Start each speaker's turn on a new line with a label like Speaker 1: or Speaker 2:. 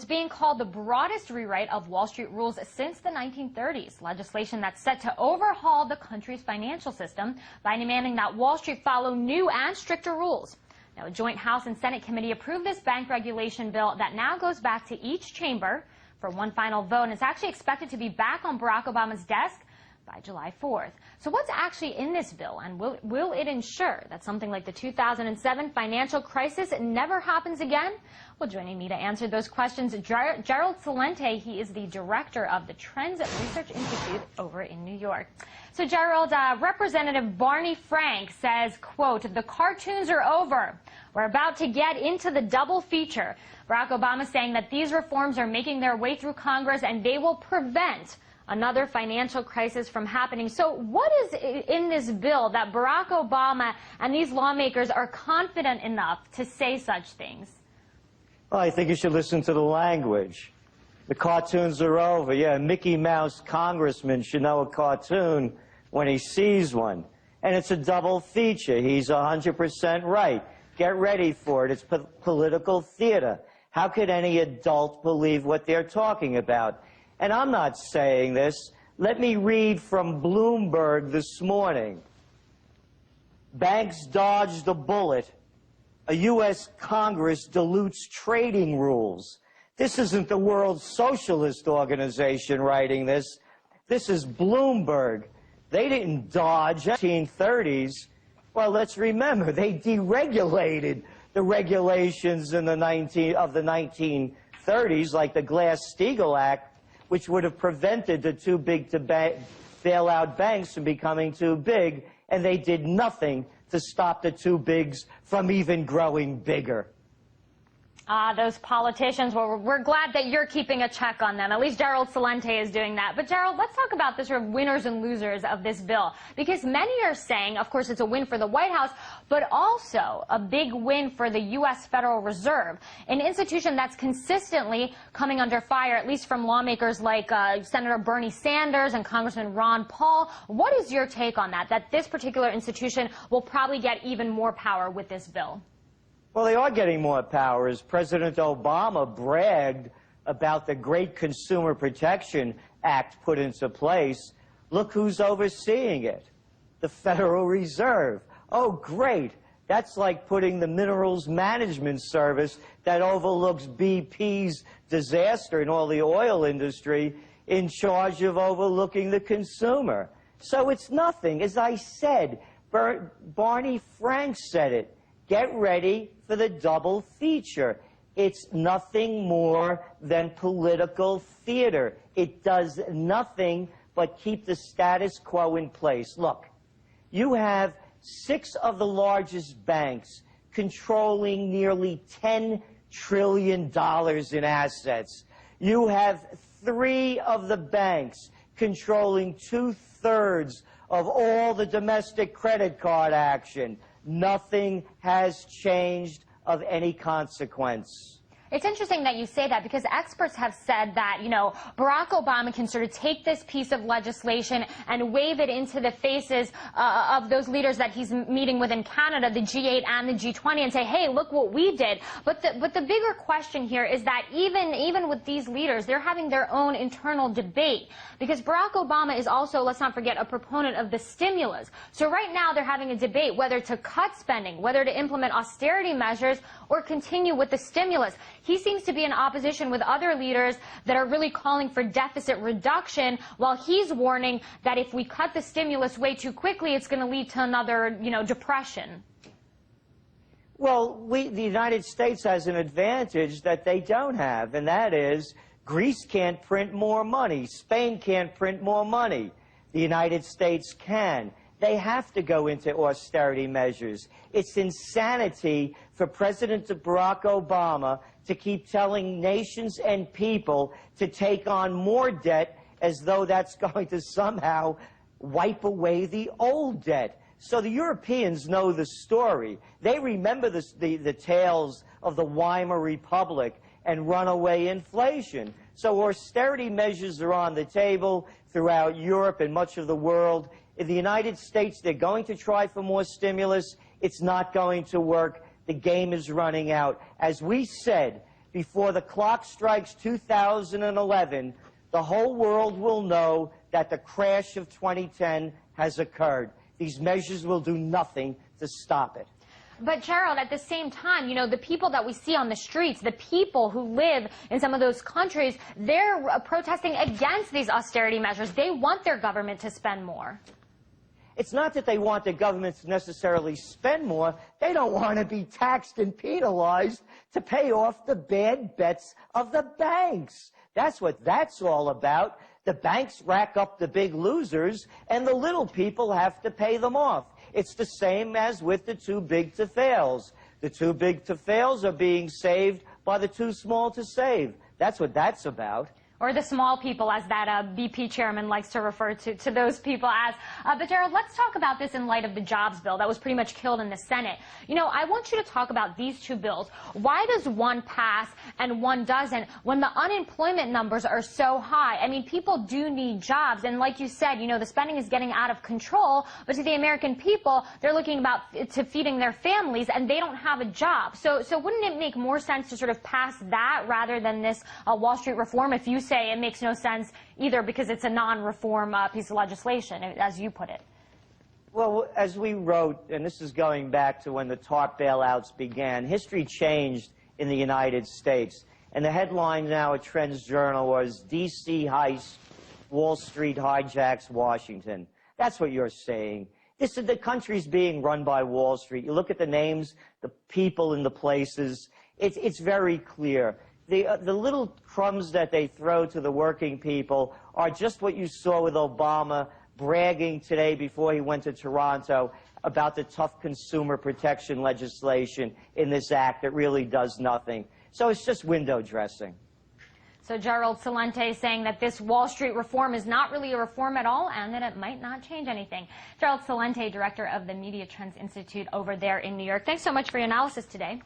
Speaker 1: being called the broadest rewrite of Wall Street rules since the 1930s, legislation that's set to overhaul the country's financial system by demanding that Wall Street follow new and stricter rules. Now, a joint House and Senate committee approved this bank regulation bill that now goes back to each chamber for one final vote, and it's actually expected to be back on Barack Obama's desk by July 4th. So what's actually in this bill, and will it ensure that something like the 2007 financial crisis never happens again? Well, joining me to answer those questions, Gerald Celente. He is the director of the Trends Research Institute over in New York. So, Gerald, Representative Barney Frank says, quote, "The cartoons are over. We're about to get into the double feature." Barack Obama saying that these reforms are making their way through Congress and they will prevent another financial crisis from happening. So what is in this bill that Barack Obama and these lawmakers are confident enough to say such things?
Speaker 2: Well, I think you should listen to the language. The cartoons are over. Yeah, a Mickey Mouse congressman should know a cartoon when he sees one. And it's a double feature. He's 100% right. Get ready for it. It's political theater. How could any adult believe what they're talking about? And I'm not saying this. Let me read from Bloomberg this morning. Banks dodged a bullet. A U.S. Congress dilutes trading rules. This isn't the World Socialist Organization writing this. This is Bloomberg. They didn't dodge the 1930s. Well, let's remember, they deregulated the regulations in the 1930s, like the Glass-Steagall Act, which would have prevented the too big to bail out banks from becoming too big, and they did nothing to stop the too bigs from even growing bigger.
Speaker 1: Those politicians, well, we're glad that you're keeping a check on them. At least Gerald Celente is doing that. But Gerald, let's talk about the sort of winners and losers of this bill. Because many are saying, of course, it's a win for the White House, but also a big win for the U.S. Federal Reserve, an institution that's consistently coming under fire, at least from lawmakers like Senator Bernie Sanders and Congressman Ron Paul. What is your take on that this particular institution will probably get even more power with this bill?
Speaker 2: Well, they are getting more power. As President Obama bragged about the great Consumer Protection Act put into place, look who's overseeing it. The Federal Reserve. Oh, great. That's like putting the Minerals Management Service that overlooks BP's disaster in all the oil industry in charge of overlooking the consumer. So it's nothing. As I said, Barney Frank said it. Get ready for the double feature. It's nothing more than political theater. It does nothing but keep the status quo in place. Look, you have 6 of the largest banks controlling nearly $10 trillion in assets. You have 3 of the banks controlling 2/3 of all the domestic credit card action. Nothing has changed of any consequence.
Speaker 1: It's interesting that you say that because experts have said that, you know, Barack Obama can sort of take this piece of legislation and wave it into the faces of those leaders that he's meeting with in Canada, the G8 and the G20, and say, hey, look what we did. But the bigger question here is that even with these leaders, they're having their own internal debate because Barack Obama is also, let's not forget, a proponent of the stimulus. So right now they're having a debate whether to cut spending, whether to implement austerity measures or continue with the stimulus. He seems to be in opposition with other leaders that are really calling for deficit reduction, while he's warning that if we cut the stimulus way too quickly, it's going to lead to another, depression.
Speaker 2: Well, the United States has an advantage that they don't have, and that is Greece can't print more money. Spain can't print more money. The United States can. They have to go into austerity measures. It's insanity for President Barack Obama to keep telling nations and people to take on more debt as though that's going to somehow wipe away the old debt. So the Europeans know the story. They remember the tales of the Weimar Republic and runaway inflation. So austerity measures are on the table throughout Europe and much of the world. In the United States, they're going to try for more stimulus. It's not going to work. The game is running out. As we said, before the clock strikes 2011, the whole world will know that the crash of 2010 has occurred. These measures will do nothing to stop it.
Speaker 1: But, Gerald, at the same time, you know, the people that we see on the streets, the people who live in some of those countries, they're protesting against these austerity measures. They want their government to spend more.
Speaker 2: It's not that they want the government to necessarily spend more. They don't want to be taxed and penalized to pay off the bad bets of the banks. That's what that's all about. The banks rack up the big losers, and the little people have to pay them off. It's the same as with the too big to fails. The too big to fails are being saved by the too small to save. That's what that's about.
Speaker 1: Or the small people, as that BP chairman likes to refer to those people as. But, Gerald, let's talk about this in light of the jobs bill that was pretty much killed in the Senate. You know, I want you to talk about these two bills. Why does one pass and one doesn't when the unemployment numbers are so high? I mean, people do need jobs. And like you said, you know, the spending is getting out of control. But to the American people, they're looking to feeding their families, and they don't have a job. So wouldn't it make more sense to sort of pass that rather than this Wall Street reform, if you say it makes no sense either because it's a non-reform piece of legislation, as you put it?
Speaker 2: Well, as we wrote, and this is going back to when the TARP bailouts began, history changed in the United States. And the headline now at Trends Journal was D.C. heist, Wall Street hijacks Washington. That's what you're saying. The country's being run by Wall Street. You look at the names, the people and the places, it's very clear. The little crumbs that they throw to the working people are just what you saw with Obama bragging today before he went to Toronto about the tough consumer protection legislation in this act that really does nothing. So it's just window dressing.
Speaker 1: So Gerald Celente saying that this Wall Street reform is not really a reform at all and that it might not change anything. Gerald Celente, director of the Media Trends Institute over there in New York. Thanks so much for your analysis today.